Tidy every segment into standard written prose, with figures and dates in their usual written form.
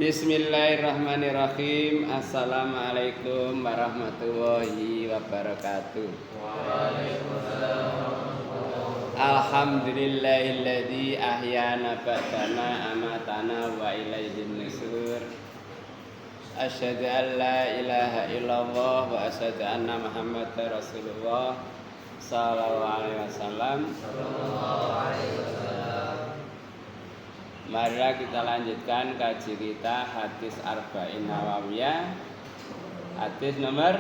Bismillahirrahmanirrahim. Assalamualaikum warahmatullahi wabarakatuh. Alhamdulillahilladzi ahyana ba'dama amatana wa ilaihin nusur. Asyhadu an la ilaha illallah wa asyhadu anna Muhammadar Rasulullah sallallahu alaihi wasallam. Mari kita lanjutkan kaji kita hadis Arba'in Nawawiyah. Hadis nomor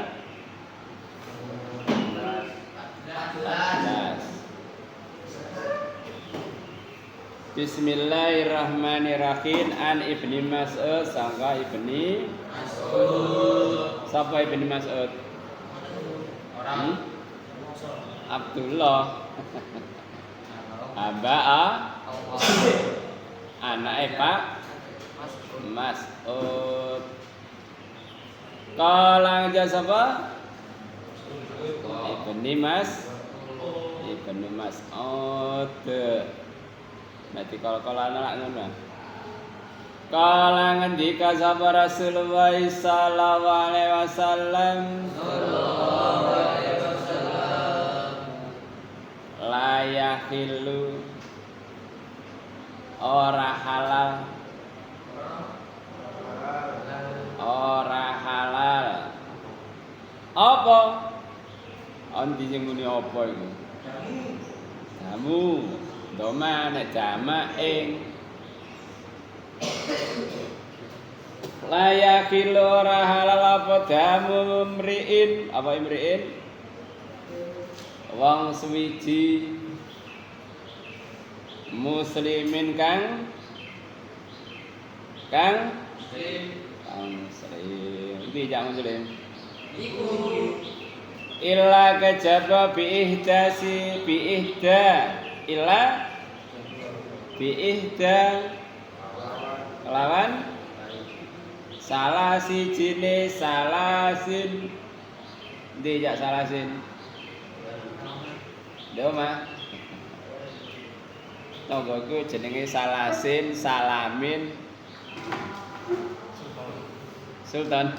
14. Bismillahirrahmanirrahim. An Ibni Mas'ud sangka Ibni Mas'ud. Siapa Ibni Mas'ud? Orang Abdullah. Aba'a anak Pak Mas'ud. Kalang jasaba Ibni Mas'ud. Nanti kalau anak ngono. Kala ngendika sapa Rasulullah sallallahu alaihi wasallam la yakhillu ora halal apa andi sing muni apa iku jamu domane jamae layak ora halal apa jamu mriin apa imriin wong suwiji muslimin kang muslim iki jak muslim iku illa kajaba bi ihda lawan salah sijine salasin dijak salasin doma tonggoku jenenge salasin salamin Sultan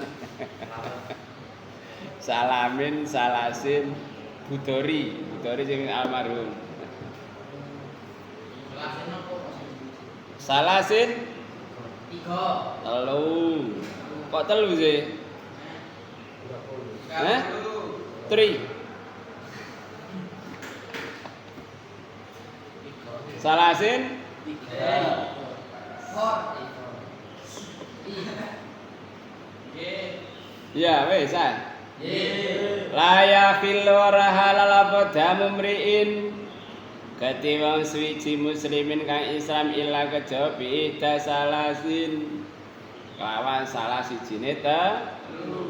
salamin salasin budori sing almarhum salasin 3 telu kok telu sih 3 salasin 4 ya wis la yakhillu halal apa damu mriin gati wong suwiji muslimin kang Islam illa kejaba bi salasin lawan salah sijine telu.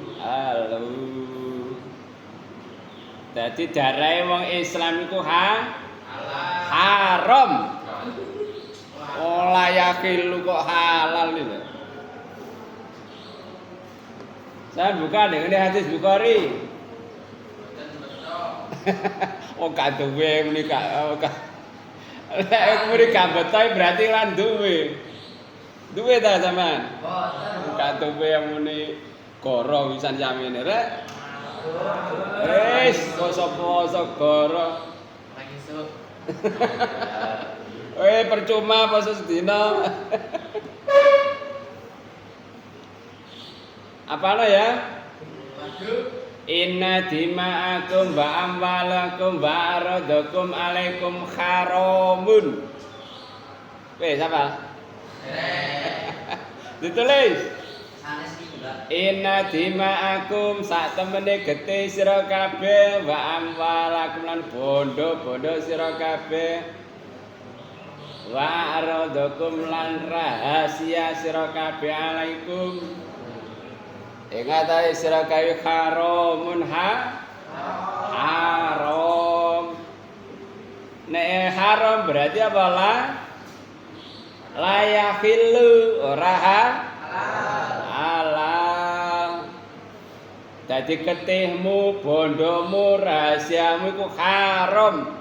Dadi darahe wong Islam iku haram. Ora yakhillu kok halal lho. Saya buka dengan hadis Bukhari. Oh gak duwe muni gak. Lek muni gak beto berarti lan duwe. Duwe ta sampean? Mboten. Gak duwe yang muni goro wisan jamene rek. Wis poso-poso goro. Lagi esuk. Percuma poso sedina. Apa lo ya? Inna dima'akum wa amwalakum wa aradakum alaikum haramun. Wes apa? Ditulis. Inna dima'akum sak temene gete sira kabeh wa amwalakum lan bondo-bondo sira kabeh wa aradakum lan rahasia sira kabeh alaikum ingat ae sira kabeh haramun haram. Nek haram berarti apa lah? La yakhillu ora halal. Dadi ketihmu, bondomu, rahasiamu iku haram.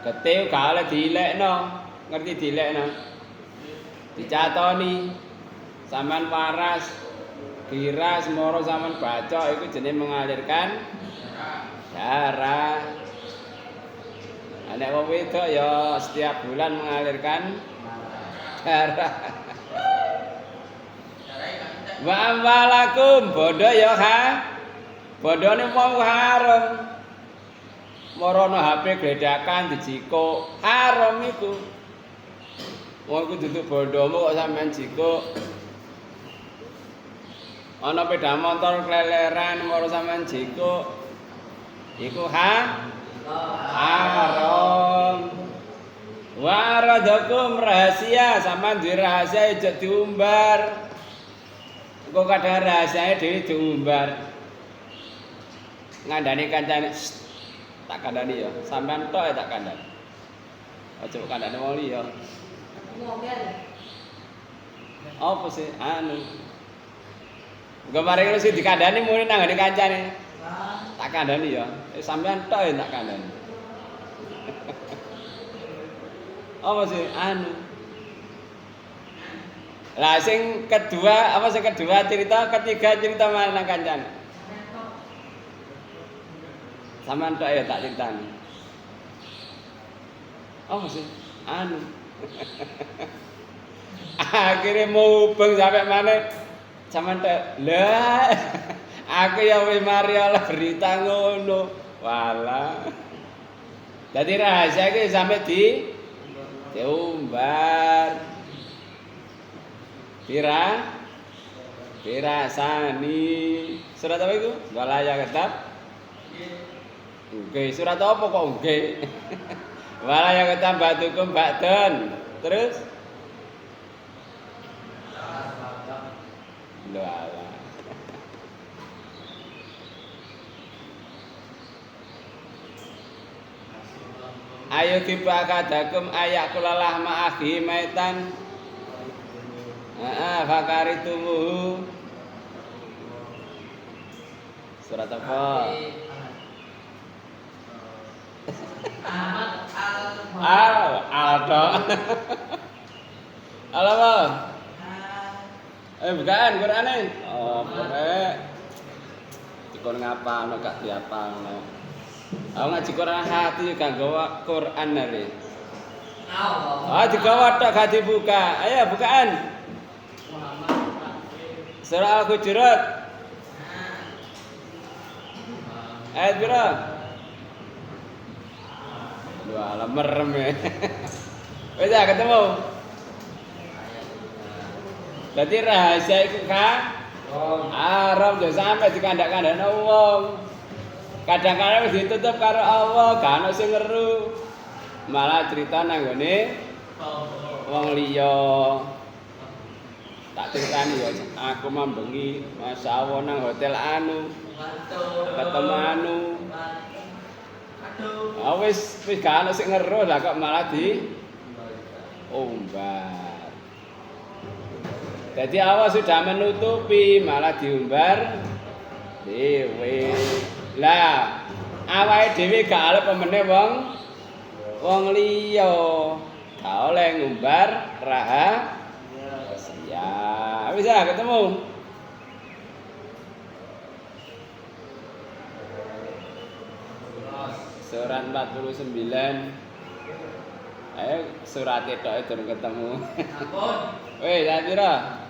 Ketih gak oleh dilekno, ngerti dilekno? dicatoni sampean waras giras moro sampean baca iku jenenge mengalirkan darah. Nek wong wedok ya setiap bulan mengalirkan darah. Wa amwalakum bondo ya ha. Bondone mau haram. Morono HP gledakan dijikuk haram iku. Wong iku duduk bondomu kok sampean jikuk. Ana sepeda motor kleleran moro sampean jikuk. Iku haram. Waradakum rahasia sampean duwe rahasia aja diumbar. Engko kadang rahasiane dhewe diumbar. Ngandani kancane tak kandhani ya, sampean tok tak kandhani. Aja kandhani wong liya. Apa sih anu? Kemarin sing dikandhani muni nang ngene kancane. Tak kandhani ya. Sampean tok tak kandhani. Apa sih anu? Lah sing kedua, apa sing kedua cerita, ketiga cerita mana nang kancane? Sampean tok ya tak critani. Apa sih anu? Akhirnya mau hubung sampai mana sampean tek lah aku ya wis mari oleh berita ngono walah dadi rahasia iki sampe diumbar dirasani surat apa itu walaya ketab nggih surat apa kok nggih walaya ketab batukum bakden terus doa. Ayo kibakadakum ayakulalah ma'akhi maitan. Fakaritumu. Surat apa? Aldo. Apa? Bukan Qur'ane. Oh, boleh. Dikon ngapalno gak diapalno. Aku ngaji Qur'an hati kanggo Qur'an nare. Digawa tok gak dibuka. Ayo bukaan. Surah Al-Hujurat. Ayat berapa? Dua merem ya. Wis ketemu. Berarti rahasia itu haram yo sampe dikandak-kandakno wong. Kadang-kadang wis ditutup karo Allah, gak ono sing ngeru. Malah cerita nang ngene wong liya. Tak critani ya, aku mambengi masawo nang hotel anu. Ketemu anu. Wis gak ono sing ngeru lah kok malah di umbar. Jadi Allah sudah menutupi malah diumbar dhewe. Lah awake dhewe gak oleh pemene wong liya. Gak oleh ngumbar rahasia. Bisa ketemu. Surat 49. Ayo surat itu durung ketemu. Ampun. Weh, ya pira?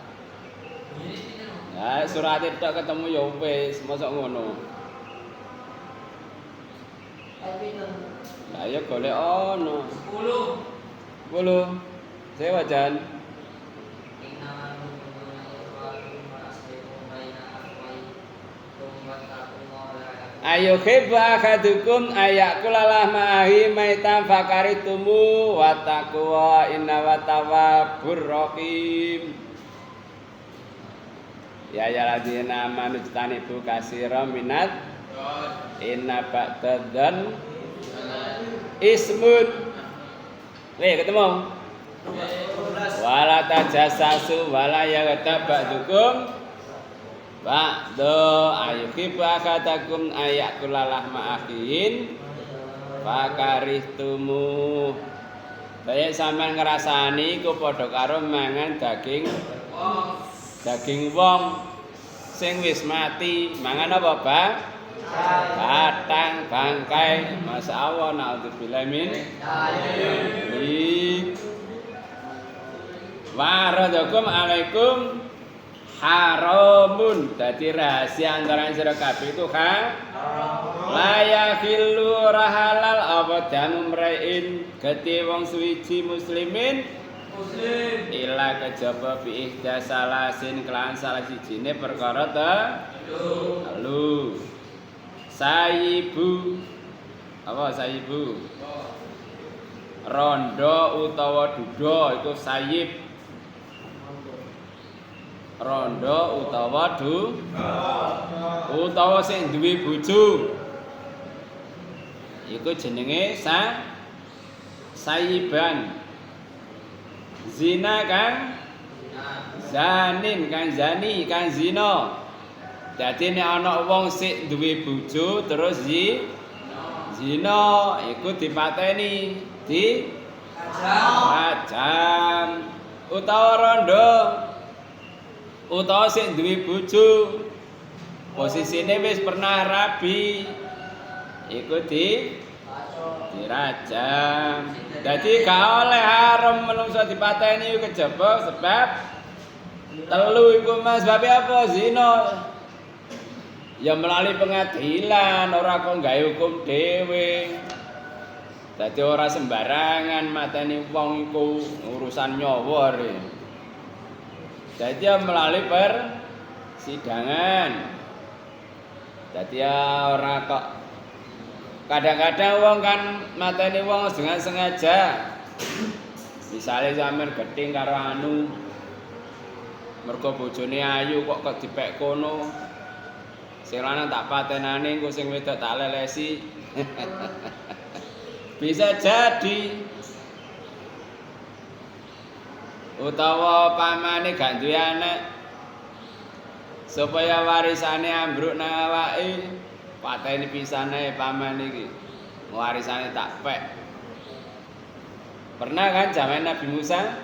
Ya surat itu ketemu ya wis, mosok ngono. Ayo golek ono. 10. Sewa jan. Ayo khibah akadukum ayakulalah ma'ahi maitan fakaritumu wa taqwa inna wa tawwabur rahim. Ya ladina amanu tanibu katsiran minat inna ba'dadzan ismun. Weh ketemu. Wala tajassasu wala yaghtab ba'dukum ba'do ayuhibu akadakum ayakulalah ma'akhin fakarihtumu Daya sampean ngrasani iku padha karo mangan daging wong sing wis mati. Mangan apa, Bang? Batang bangkai. Masyaallah, naudzubillah min dzalik. Waradakum alaikum haramun. Dadi rahasia antara sira kabeh itu la yakhillu rahalal abadan mrain gati wong suwiji muslimin ila kejaba bi ihda salasin kelan salah sijine perkara telu. Sayibu apa sayibu? Rondo utawa duda iku sayib. Rondo utawa utawa sing duwe bojo iku jenenge sayiban. Zina kan zanin kan zani kan zina. Dadi nek ana wong sik duwe bojo terus zina iku dipateni ajam utawa rondo utawa sik duwe bojo posisine wis pernah rabi iku dirajam. Dadi gak oleh haram menungso dipateni kejaba sebab telu iku Mas. Sebab apa? Zina. Ya melalui pengadilan, ora kok gawe hukum dhewe. Dadi ora sembarangan mateni wong iku urusan nyawa re. Dadi ya melalui persidangan. Dadi ya ora kok kadang-kadang wong kan mateni wong dengan sengaja. Misale sampean gething karo anu mergo bojone ayu kok dipek kono. Sing lanang tak patenane engko sing wedok tak lelesi. Bisa jadi. Utawa pamane gak duwe anak supaya warisane ambruk nang awake, pateni pisane paman iki. Warisane tak pek. Pernah kan zaman Nabi Musa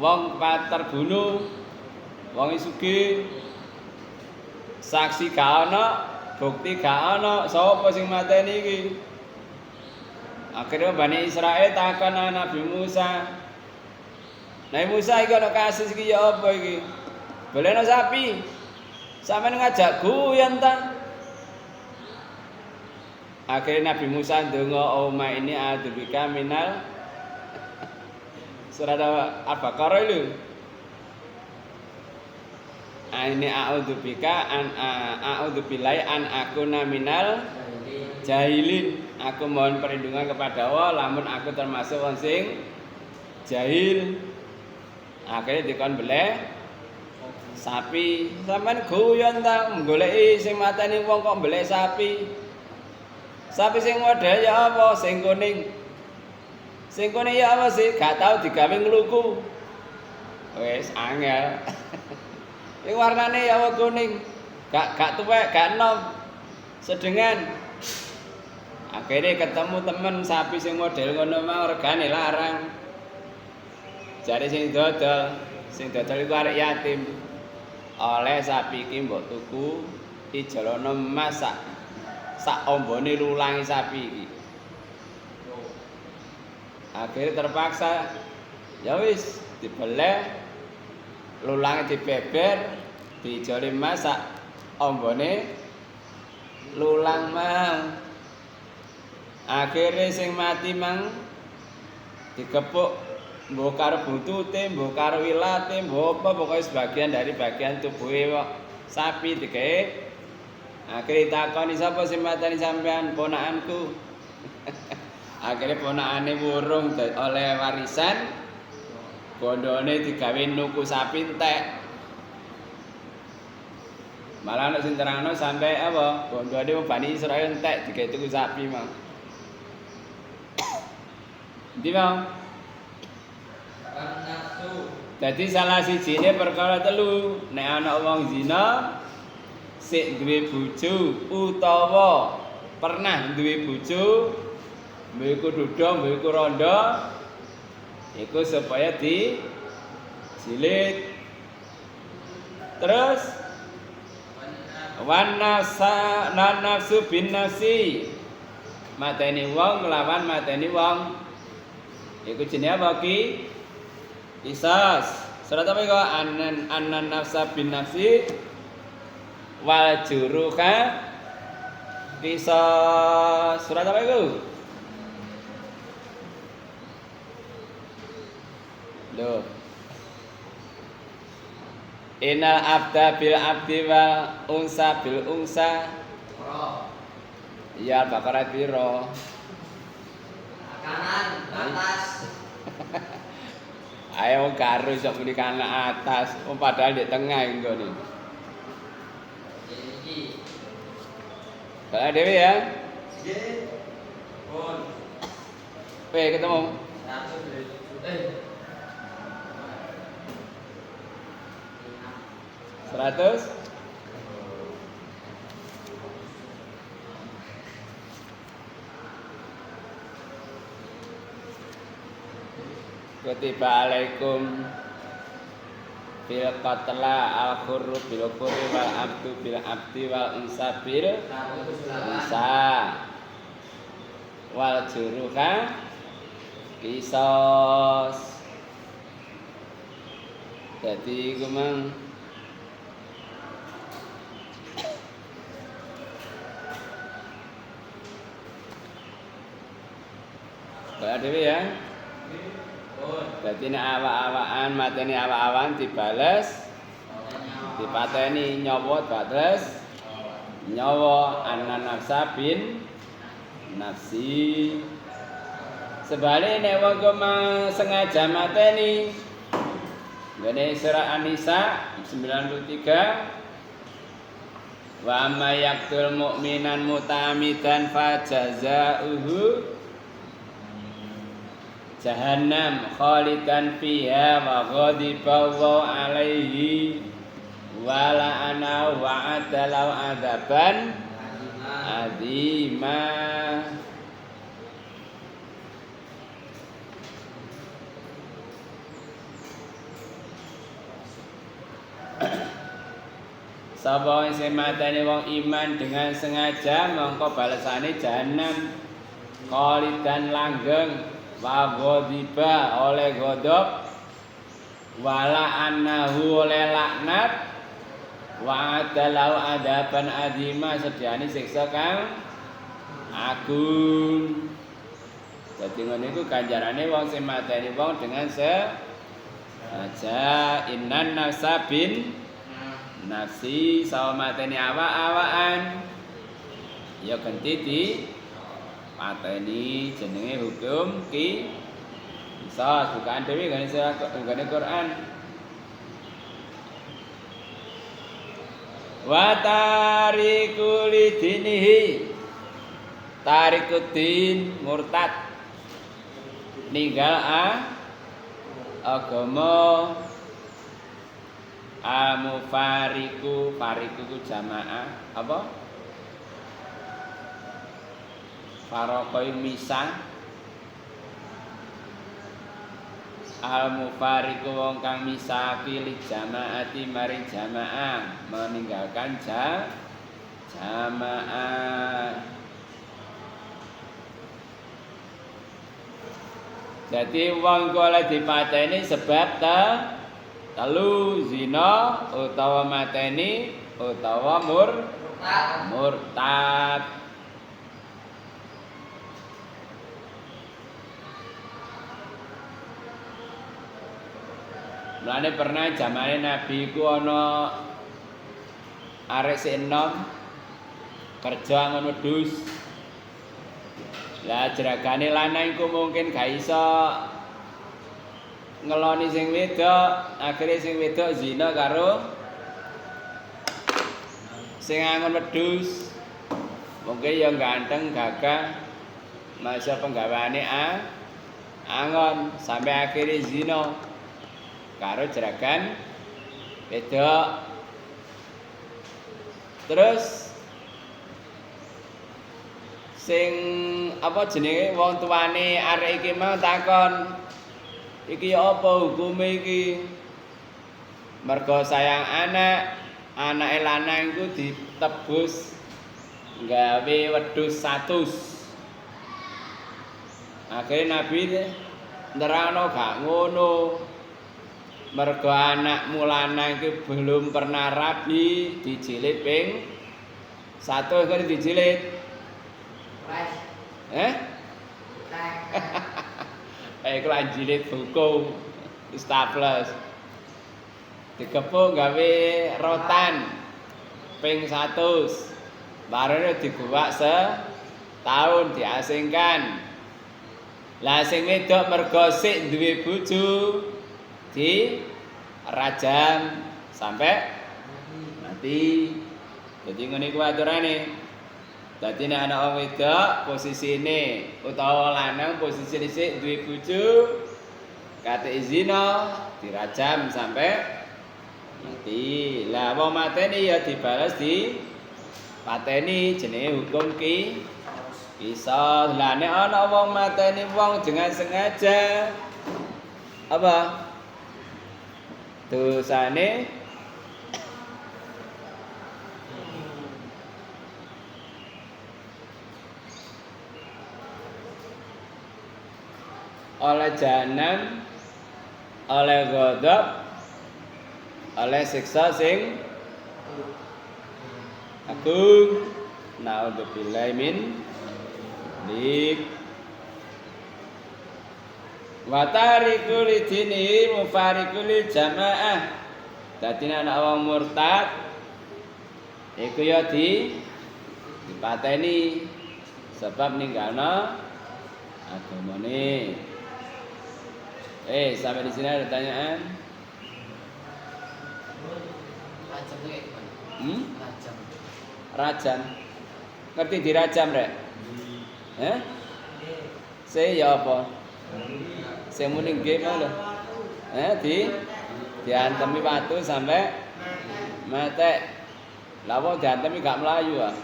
wong terbunuh, wong sugih, saksi gak ana, bukti gak ana, sapa sing mateni iki? Akhirnya Bani Israil takon Nabi Musa. Nabi Musa iki ana kasus iki ya apa iki? Bolehno sapi. Sampeyan ngajak guyon ta? Akhirnya Nabi Musa ndonga oma ini adzubika minal surat Al-Baqarah itu. Ini a'udzubika a'udzubillahi an akuna minal jahilin. Aku mohon perlindungan kepada Allah lamun aku termasuk wong sing jahil. Akhirnya dikon beleh sapi. Sampeyan guyon ta goleki sing mateni wong kok beleh sapi. Sapi sing model ya apa? Sing kuning. Sing kuning ya apa sih? Gak tau digawe ngluku. Wis angel. Iki warnane ya kuning. Gak tuwek, gak enom. Sedengan. Akhirnya ketemu temen sapi sing model ngono mau regane larang. Jare sing dodol iku arek yatim. Oleh sapi iki mbok tuku ijolono emas sak ombone lulangi sapi iki. Akhirnya terpaksa ya wis dibeleh lulange dibeber dijoli emas sak ombone lulang mau. Akhirnya sing mati mang dikepuk mbok karo buntute, mbok karo wilate, mbok apa pokoke sebagian dari bagian tubuhe sapi dikehe. Akhirnya takoni sapa sing mateni sampean? Ponakanku. Akhirnya ponakane wurung oleh warisan. Bondone digawe nuku sapi entek. Malah nek sing terangno sampe apa? Bondone Bani Israil entek digawe tuku sapi mau. Ndi mau? Dadi salah sijine perkara telu, nek ana wong zina sik duwe bojo utawa pernah duwe bojo Mbok duduk, mbok rondo. Iku supaya di jilid. Terus wan nafsu bin nafsi. Mateni wong lawan mateni wong. Iku jenenge apa ki? Qisas. Surat apa iku? Anan nafsa bin nafsi wal juruha qisas. Surat apa iku? Loh. Innal abda bil abdi wal unsa bil unsa. Ya Al-Baqarah piro? Kanan, atas. Ayo karo sok muni kanan atas. Padahal di tengah engko ni. Iki. Kalau Dewi ya. Nggih. Pun. Ketemu. 100. Kutiba alaikum bil qatla al khurru bil khurri wal abdu bil abdi wal unsa bil unsa wal juruha qisas. Jadi gumang Kalau Dewi ya. Jadi ini awak-awakan mateni awak-awakan dibales, dipateni nyawa batres, nyawa anan nafsa bin nafsi. Sebaliknya wong sengaja mateni. Ngene surah An-Nisa 93. Wa may yaqtul mu'minan muta'ammidan fajazauhu Jahannam khalidan fiha wa ghadiba alaihi wa la'ana wa adalau adaban adima. Sapa sing mateni wong iman dengan sengaja mongko balesane jahanam khalidan langgeng wa ghadiba oleh godop wala annahu oleh laknat wa adalau adaban adima sediane siksa kang agung. Dadi ngene iku ganjarane wong sing mateni wong dengan sengaja. Innan nafsa bin nafsi sawa mateni awak-awakan ya ganti di pateni jenenge hukum qisas bukan dhewe gane Quran. Wa tariku lidinihi tarikuddin murtad ninggal agama. Fariku ku jamaah apa? Faraqoi misah. Al-mufariku wong kang misaki li jamaati mari jamaah, meninggalkan jamaah. Jadi wong kala dipateni sebab telu zina utawa mateni utawa murtad. Mulane pernah zamane Nabi ku ana arek sik enom kerja ngono wedhus. Lah jeragane lanang iku mungkin gak iso ngeloni sing wedok, akhire sing wedok zina karo sing angon wedhus. Mungkin ya ganteng, gagah, masa penggaweane angon sampai akhire zina karo jeragan wedok. Terus sing apa jenenge wong tuane arek iki mau takon iki apa hukume iki mergo sayang anake lanang iku ditebus gawe wedhus 100 akhirnya Nabi nerangno gak ngono mergo anakmu lanang iki belum pernah rabi dijilid ping 1 kali dijilid iku lan jilid buku staples dikepung gawe rotan ping 100 barene digowak setahun diasingkan lah sing wedok mergo sik duwe bojo di rajam sampai mati jadi ngene iku aturane. Dadi nek ana wong wedok posisine utawa lanang posisine sik duwe bojo kate zina dirajam sampai mati. Lah wong mateni ya dibales di pateni jenenge hukum kisah. Lah nek ana wong mateni wong dengan sengaja apa dosane oleh jahanam, oleh ghadab, oleh siksa sing agung. Naudzubillahi min dzalik. Wa tarikul dini mufarikul jamaah. Dadi anak wong murtad iku ya dipateni sebab ninggalno agamane. Sampai di sini ada pertanyaan? Rajam. Ngerti dirajam, Rek? Saya ya apa? Saya muni nggih lho. Diantemi watu sampai mate. Lah wong diantemi gak melayu ah.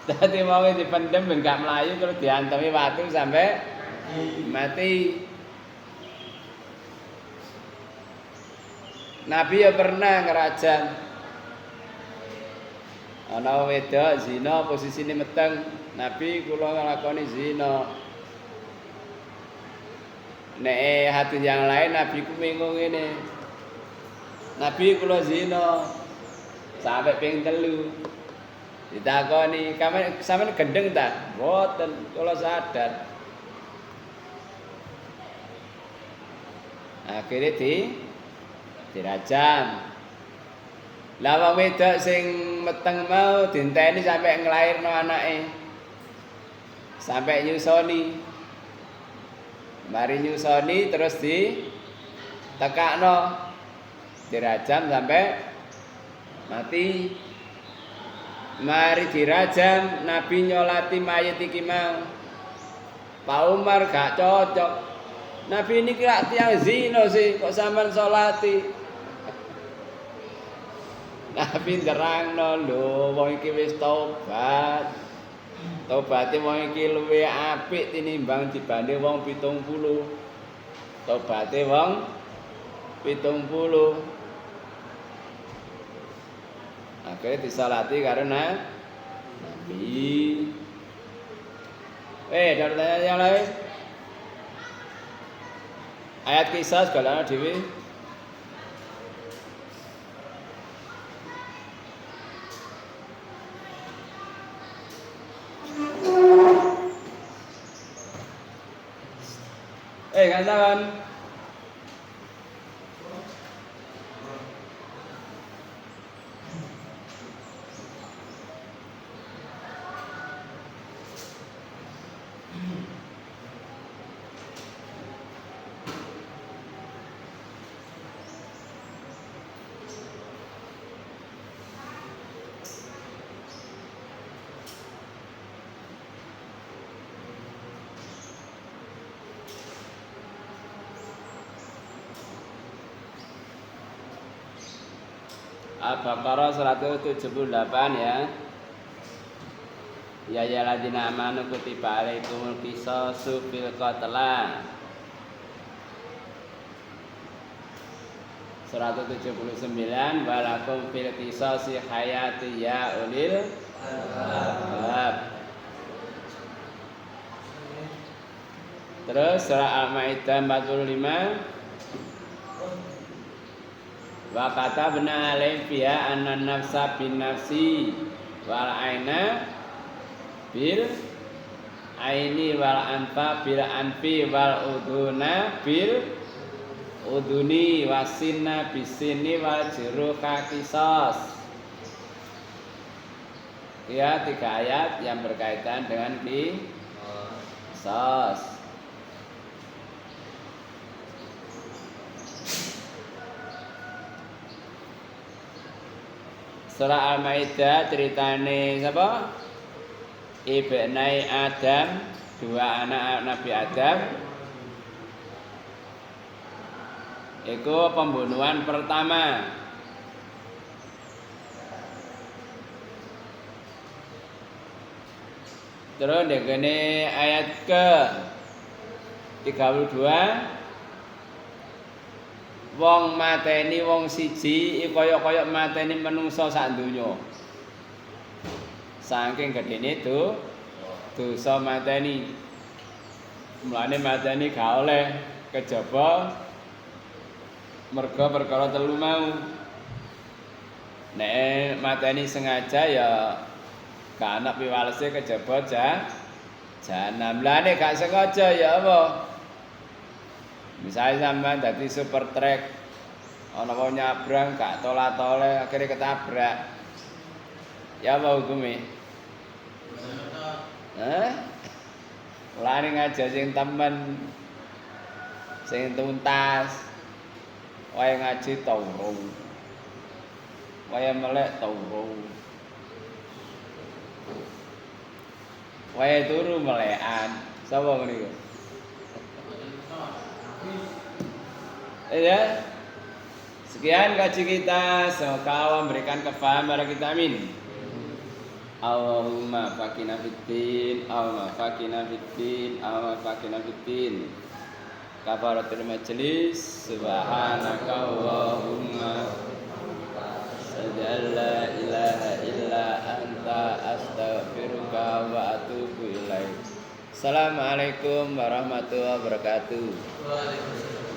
Dadi mau dipendem ben gak melayu terus diantemi watu sampai mati. Nabi ya pernah ngerajam. Ana wedok zina posisine meteng, Nabi kula nglakoni zina. Nek hadis yang lain Nabi ku bingung ngene. Nabi kula zina sampai ping 3. Ditakoni, sampeyan gendeng ta? Mboten, kula sadar. Akhire dirajam. Lah wong wedok sing meteng mau dinteni sampai nglairno anake. Sampai nyusoni. Mari nyusoni terus ditekakno. Dirajam sampai mati. Mari dirajam, Nabi nyolati mayit iki mau. Pak Umar gak cocok. Nabi ini kira tiang zina sih, kok sampean solati. Nabi nerangno lho, wong iki wis tobat. Tobate wong iki luwih apik tinimbang dibanding wong 70. Tobate wong 70. Akhirnya disalati karena Nabi. Ada pertanyaan yang lain? Ayat kisah segala dewi. Kawan. Al-Baqarah 178 ya. Ya ya ladina amanu kutiba alaikumul qisasu fil qatla. 179 walakum fil qisasi hayati ya ulil albab. Terus surah Al-Maidah 45 wa katabna alaihim fiha anna nafsa bin nafsi wal aina bil aini wal anfa bil anfi wal uduna bil uduni wasinna bisini wal juruha qisas. Ya, 3 ayat yang berkaitan dengan qisas. Surah Al-Maidah ceritane sapa? Ibnai Adam, 2 anak Nabi Adam. Itu pembunuhan pertama. Terus dene ayat ke 32 wong mateni wong siji kaya-kaya mateni menungso sak donya. Saking gedene dosa mateni. Mulane mateni gak oleh kejaba merga perkara telu mau. Nek mateni sengaja ya gak ana piwalese kejaba jahanam. Lah nek gak sengaja ya apa? Misalnya sampean dadi super trek ana wong nyabrang gak tola-tole akhirnya ketabrak. Ya apa hukume? Lari ngajak sing temen sing tuntas. Wae ngaji taurung. Wae melek taurung. Wae turu melekan. Sapa ngene? Ya. Sekian kaji kita, semoga Allah memberikan kefahaman kepada kita, amin. Allahumma faqina fiddin, Allahumma faqina fiddin, Allahumma faqina fiddin. Kafaratul majlis, subhanaka Allahumma la ilaha illa anta astaghfiruka wa atubu ilaik. Assalamualaikum warahmatullahi wabarakatuh.